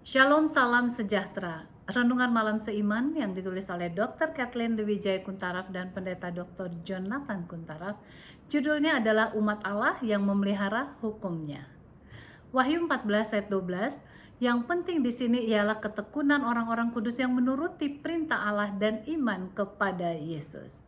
Shalom, salam sejahtera. Renungan malam seiman yang ditulis oleh Dr. Kathleen Dewijaya Kuntaraf dan Pendeta Dr. Jonathan Kuntaraf. Judulnya adalah Umat Allah yang Memelihara Hukumnya. Wahyu 14 ayat 12. Yang penting di sini ialah ketekunan orang-orang kudus yang menuruti perintah Allah dan iman kepada Yesus.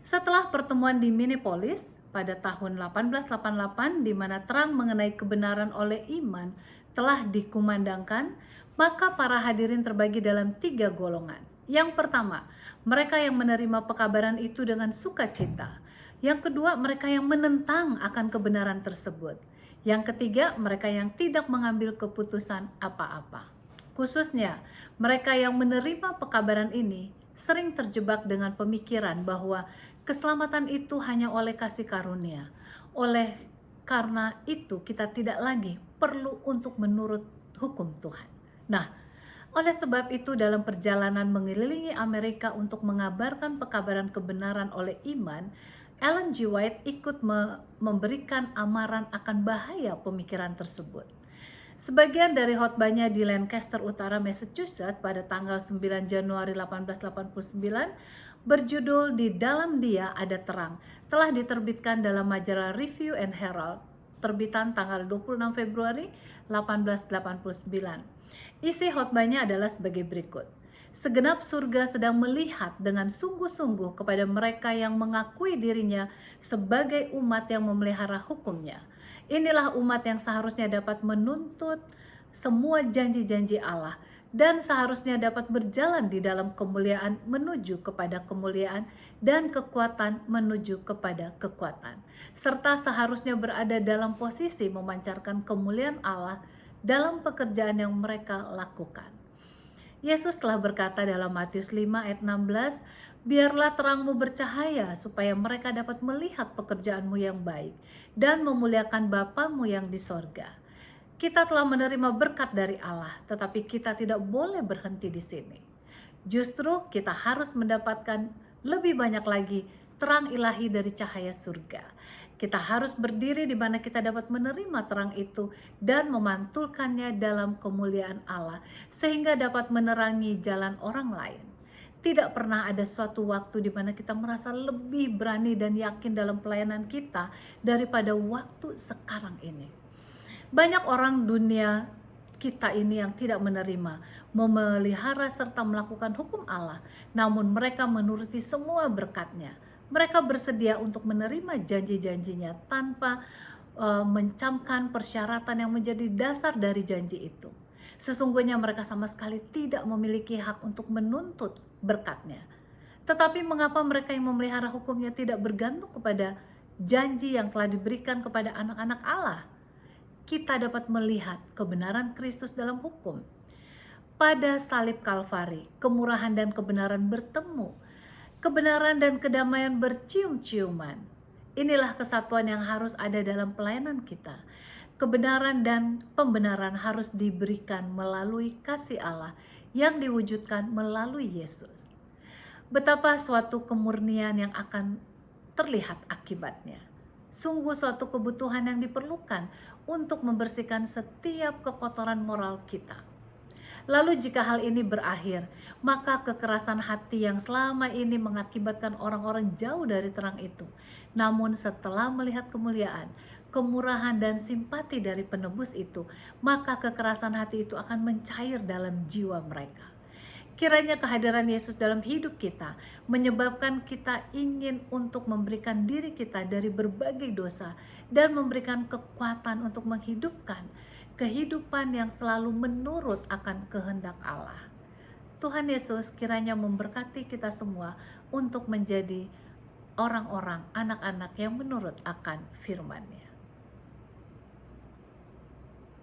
Setelah pertemuan di Minneapolis pada tahun 1888 di mana terang mengenai kebenaran oleh iman telah dikumandangkan, maka para hadirin terbagi dalam 3 golongan. Yang pertama, mereka yang menerima pekabaran itu dengan sukacita. Yang kedua, mereka yang menentang akan kebenaran tersebut. Yang ketiga, mereka yang tidak mengambil keputusan apa-apa. Khususnya, mereka yang menerima pekabaran ini sering terjebak dengan pemikiran bahwa keselamatan itu hanya oleh kasih karunia. Oleh karena itu kita tidak lagi perlu untuk menurut hukum Tuhan. Nah, oleh sebab itu dalam perjalanan mengelilingi Amerika untuk mengabarkan pekabaran kebenaran oleh iman, Ellen G. White ikut memberikan amaran akan bahaya pemikiran tersebut. Sebagian dari khotbahnya di Lancaster Utara, Massachusetts pada tanggal 9 Januari 1889 berjudul Di Dalam Dia Ada Terang, telah diterbitkan dalam majalah Review and Herald, terbitan tanggal 26 Februari 1889. Isi khotbahnya adalah sebagai berikut. Segenap surga sedang melihat dengan sungguh-sungguh kepada mereka yang mengakui dirinya sebagai umat yang memelihara hukumnya. Inilah umat yang seharusnya dapat menuntut semua janji-janji Allah dan seharusnya dapat berjalan di dalam kemuliaan menuju kepada kemuliaan dan kekuatan menuju kepada kekuatan, serta seharusnya berada dalam posisi memancarkan kemuliaan Allah dalam pekerjaan yang mereka lakukan. Yesus telah berkata dalam Matius 5 ayat 16, biarlah terangmu bercahaya supaya mereka dapat melihat pekerjaanmu yang baik dan memuliakan Bapamu yang di sorga. Kita telah menerima berkat dari Allah, tetapi kita tidak boleh berhenti di sini. Justru kita harus mendapatkan lebih banyak lagi terang ilahi dari cahaya surga. Kita harus berdiri di mana kita dapat menerima terang itu dan memantulkannya dalam kemuliaan Allah sehingga dapat menerangi jalan orang lain. Tidak pernah ada suatu waktu di mana kita merasa lebih berani dan yakin dalam pelayanan kita daripada waktu sekarang ini. Banyak orang dunia kita ini yang tidak menerima, memelihara serta melakukan hukum Allah, namun mereka menuruti semua berkat-Nya. Mereka bersedia untuk menerima janji-janjinya tanpa mencamkan persyaratan yang menjadi dasar dari janji itu. Sesungguhnya mereka sama sekali tidak memiliki hak untuk menuntut berkat-Nya. Tetapi mengapa mereka yang memelihara hukum-Nya tidak bergantung kepada janji yang telah diberikan kepada anak-anak Allah? Kita dapat melihat kebenaran Kristus dalam hukum. Pada salib Kalvari, kemurahan dan kebenaran bertemu. Kebenaran dan kedamaian bercium-ciuman. Inilah kesatuan yang harus ada dalam pelayanan kita. Kebenaran dan pembenaran harus diberikan melalui kasih Allah yang diwujudkan melalui Yesus. Betapa suatu kemurnian yang akan terlihat akibatnya. Sungguh suatu kebutuhan yang diperlukan untuk membersihkan setiap kekotoran moral kita. Lalu jika hal ini berakhir, maka kekerasan hati yang selama ini mengakibatkan orang-orang jauh dari terang itu. Namun setelah melihat kemuliaan, kemurahan dan simpati dari penebus itu, maka kekerasan hati itu akan mencair dalam jiwa mereka. Kiranya kehadiran Yesus dalam hidup kita menyebabkan kita ingin untuk memberikan diri kita dari berbagai dosa dan memberikan kekuatan untuk menghidupkan kehidupan yang selalu menurut akan kehendak Allah. Tuhan Yesus kiranya memberkati kita semua untuk menjadi orang-orang, anak-anak yang menurut akan firman-Nya.